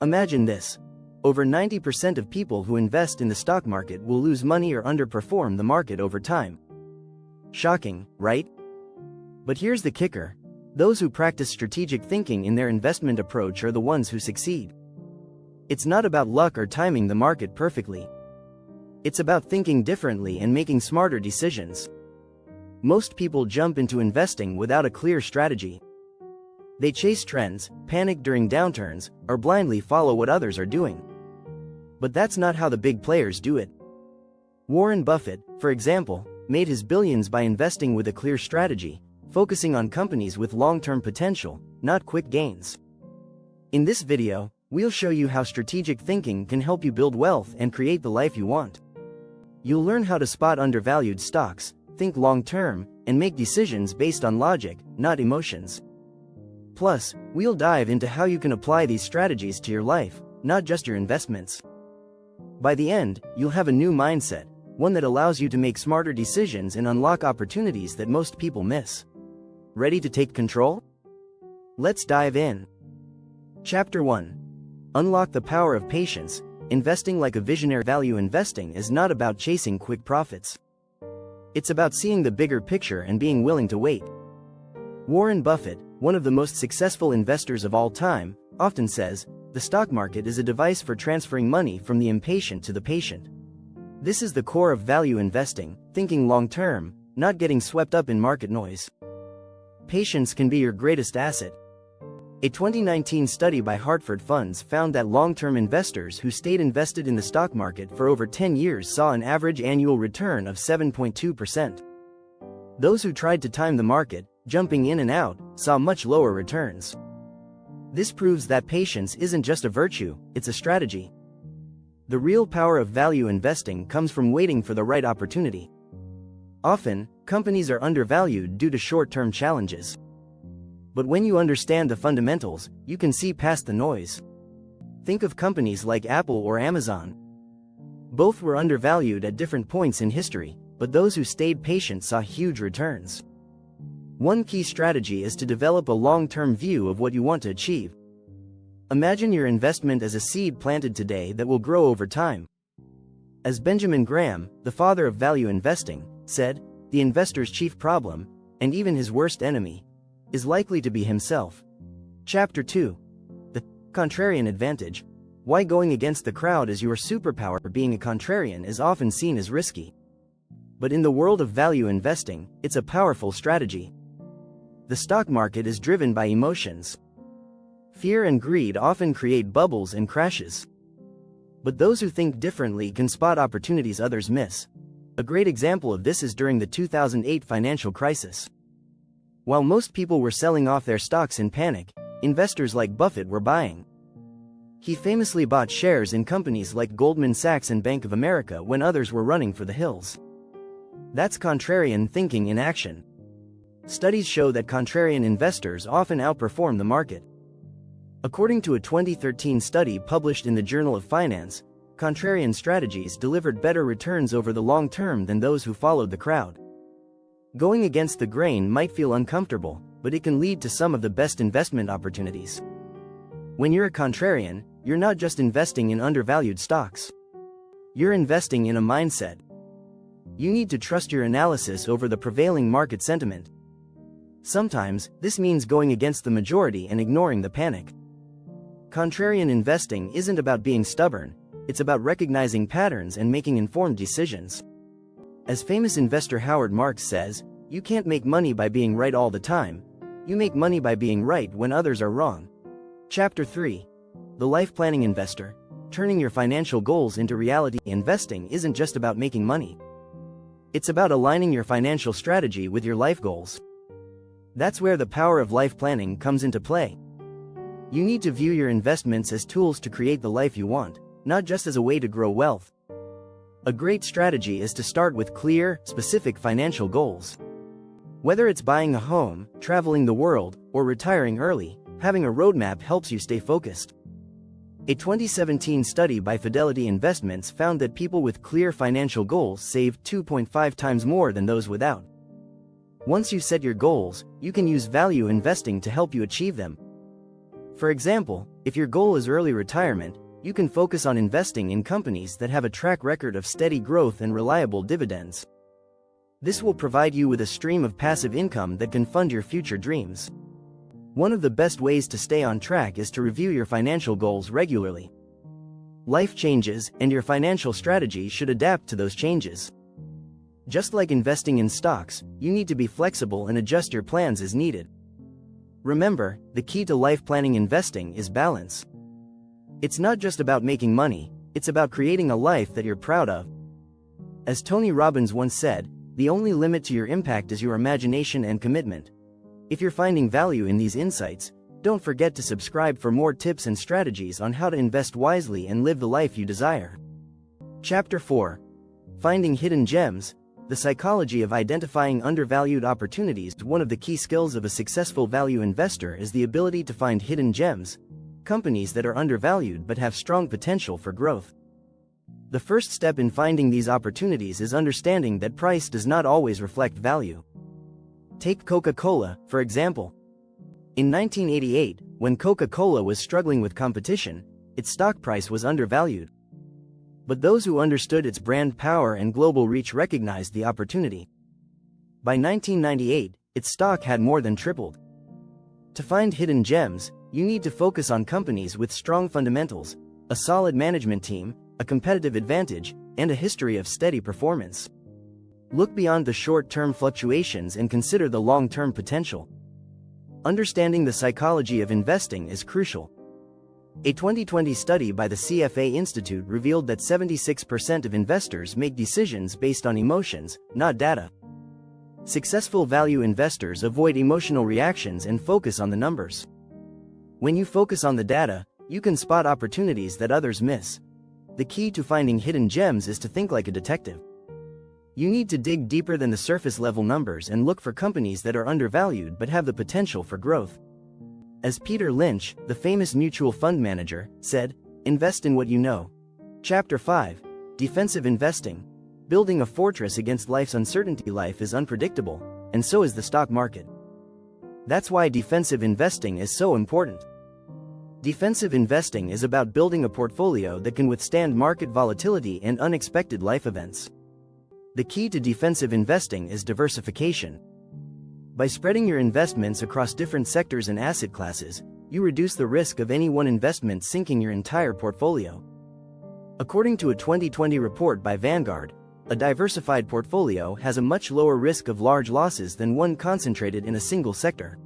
Imagine this. Over 90% of people who invest in the stock market will lose money or underperform the market over time. Shocking, right? But here's the kicker. Those who practice strategic thinking in their investment approach are the ones who succeed. It's not about luck or timing the market perfectly. It's about thinking differently and making smarter decisions. Most people jump into investing without a clear strategy. They chase trends, panic during downturns, or blindly follow what others are doing. But that's not how the big players do it. Warren Buffett, for example, made his billions by investing with a clear strategy, focusing on companies with long-term potential, not quick gains. In this video, we'll show you how strategic thinking can help you build wealth and create the life you want. You'll learn how to spot undervalued stocks, think long-term, and make decisions based on logic, not emotions. Plus, we'll dive into how you can apply these strategies to your life, not just your investments. By the end, you'll have a new mindset, one that allows you to make smarter decisions and unlock opportunities that most people miss. Ready to take control? Let's dive in. Chapter 1. Unlock the power of patience. Investing like a visionary. Value investing is not about chasing quick profits. It's about seeing the bigger picture and being willing to wait. Warren Buffett, one of the most successful investors of all time, often says, "The stock market is a device for transferring money from the impatient to the patient." This is the core of value investing, thinking long-term, not getting swept up in market noise. Patience can be your greatest asset. A 2019 study by Hartford Funds found that long-term investors who stayed invested in the stock market for over 10 years saw an average annual return of 7.2%. Those who tried to time the market, jumping in and out, saw much lower returns. This proves that patience isn't just a virtue, it's a strategy. The real power of value investing comes from waiting for the right opportunity. Often, companies are undervalued due to short-term challenges. But when you understand the fundamentals, you can see past the noise. Think of companies like Apple or Amazon. Both were undervalued at different points in history, but those who stayed patient saw huge returns. One key strategy is to develop a long-term view of what you want to achieve. Imagine your investment as a seed planted today that will grow over time. As Benjamin Graham, the father of value investing, said, "The investor's chief problem, and even his worst enemy, is likely to be himself." Chapter 2. The contrarian advantage. Why going against the crowd is your superpower. Being a contrarian is often seen as risky. But in the world of value investing, it's a powerful strategy. The stock market is driven by emotions. Fear and greed often create bubbles and crashes. But those who think differently can spot opportunities others miss. A great example of this is during the 2008 financial crisis. While most people were selling off their stocks in panic, investors like Buffett were buying. He famously bought shares in companies like Goldman Sachs and Bank of America when others were running for the hills. That's contrarian thinking in action. Studies show that contrarian investors often outperform the market. According to a 2013 study published in the Journal of Finance, contrarian strategies delivered better returns over the long term than those who followed the crowd. Going against the grain might feel uncomfortable, but it can lead to some of the best investment opportunities. When you're a contrarian, you're not just investing in undervalued stocks. You're investing in a mindset. You need to trust your analysis over the prevailing market sentiment. Sometimes, this means going against the majority and ignoring the panic. Contrarian investing isn't about being stubborn, it's about recognizing patterns and making informed decisions. As famous investor Howard Marks says, "You can't make money by being right all the time. You make money by being right when others are wrong." Chapter 3. The Life Planning Investor. Turning your financial goals into reality. Investing isn't just about making money. It's about aligning your financial strategy with your life goals. That's where the power of life planning comes into play. You need to view your investments as tools to create the life you want, not just as a way to grow wealth. A great strategy is to start with clear, specific financial goals. Whether it's buying a home, traveling the world, or retiring early, having a roadmap helps you stay focused. A 2017 study by Fidelity Investments found that people with clear financial goals saved 2.5 times more than those without. Once you set your goals, you can use value investing to help you achieve them. For example, if your goal is early retirement, you can focus on investing in companies that have a track record of steady growth and reliable dividends. This will provide you with a stream of passive income that can fund your future dreams. One of the best ways to stay on track is to review your financial goals regularly. Life changes, and your financial strategy should adapt to those changes. Just like investing in stocks, you need to be flexible and adjust your plans as needed. Remember, the key to life planning investing is balance. It's not just about making money, it's about creating a life that you're proud of. As Tony Robbins once said, the only limit to your impact is your imagination and commitment. If you're finding value in these insights, don't forget to subscribe for more tips and strategies on how to invest wisely and live the life you desire. Chapter 4. Finding Hidden Gems. The psychology of identifying undervalued opportunities. One of the key skills of a successful value investor is the ability to find hidden gems, companies that are undervalued but have strong potential for growth. The first step in finding these opportunities is understanding that price does not always reflect value. Take Coca-Cola, for example. In 1988, when Coca-Cola was struggling with competition, its stock price was undervalued. But those who understood its brand power and global reach recognized the opportunity. By 1998, its stock had more than tripled. To find hidden gems, you need to focus on companies with strong fundamentals, a solid management team, a competitive advantage, and a history of steady performance. Look beyond the short-term fluctuations and consider the long-term potential. Understanding the psychology of investing is crucial. A 2020 study by the CFA Institute revealed that 76% of investors make decisions based on emotions, not data. Successful value investors avoid emotional reactions and focus on the numbers. When you focus on the data, you can spot opportunities that others miss. The key to finding hidden gems is to think like a detective. You need to dig deeper than the surface-level numbers and look for companies that are undervalued but have the potential for growth. As Peter Lynch, the famous mutual fund manager, said, "Invest in what you know." Chapter 5. Defensive Investing. Building a fortress against life's uncertainty. Life is unpredictable, and so is the stock market. That's why defensive investing is so important. Defensive investing is about building a portfolio that can withstand market volatility and unexpected life events. The key to defensive investing is diversification. By spreading your investments across different sectors and asset classes, you reduce the risk of any one investment sinking your entire portfolio. According to a 2020 report by Vanguard, a diversified portfolio has a much lower risk of large losses than one concentrated in a single sector.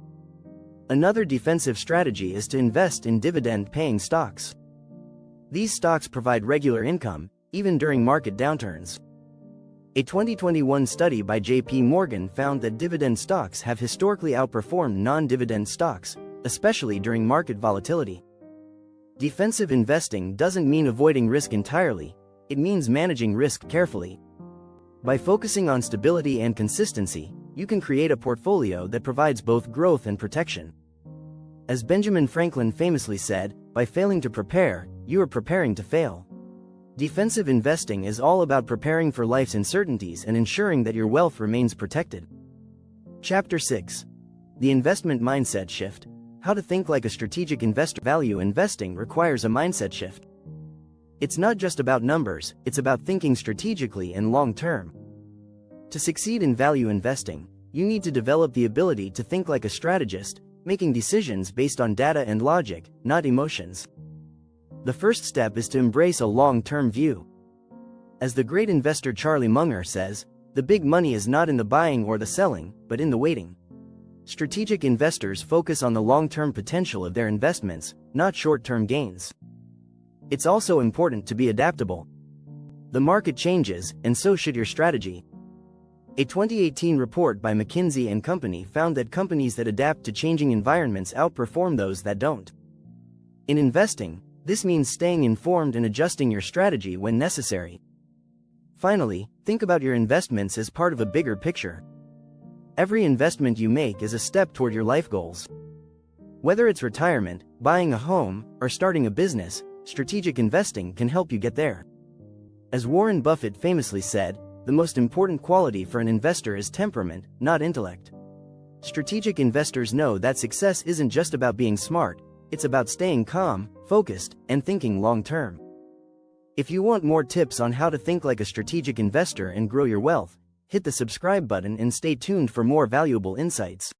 Another defensive strategy is to invest in dividend-paying stocks. These stocks provide regular income, even during market downturns. A 2021 study by J.P. Morgan found that dividend stocks have historically outperformed non-dividend stocks, especially during market volatility. Defensive investing doesn't mean avoiding risk entirely, it means managing risk carefully. By focusing on stability and consistency, you can create a portfolio that provides both growth and protection. As Benjamin Franklin famously said, "By failing to prepare, you are preparing to fail." Defensive investing is all about preparing for life's uncertainties and ensuring that your wealth remains protected. Chapter 6. The Investment Mindset Shift. How to think like a strategic investor. Value investing requires a mindset shift. It's not just about numbers, it's about thinking strategically and long-term. To succeed in value investing, you need to develop the ability to think like a strategist, making decisions based on data and logic, not emotions. The first step is to embrace a long-term view. As the great investor Charlie Munger says, the big money is not in the buying or the selling, but in the waiting. Strategic investors focus on the long-term potential of their investments, not short-term gains. It's also important to be adaptable. The market changes, and so should your strategy. A 2018 report by McKinsey & Company found that companies that adapt to changing environments outperform those that don't. In investing, this means staying informed and adjusting your strategy when necessary. Finally, think about your investments as part of a bigger picture. Every investment you make is a step toward your life goals. Whether it's retirement, buying a home, or starting a business, strategic investing can help you get there. As Warren Buffett famously said, the most important quality for an investor is temperament, not intellect. Strategic investors know that success isn't just about being smart, It's about staying calm, focused, and thinking long-term. If you want more tips on how to think like a strategic investor and grow your wealth, hit the subscribe button and stay tuned for more valuable insights.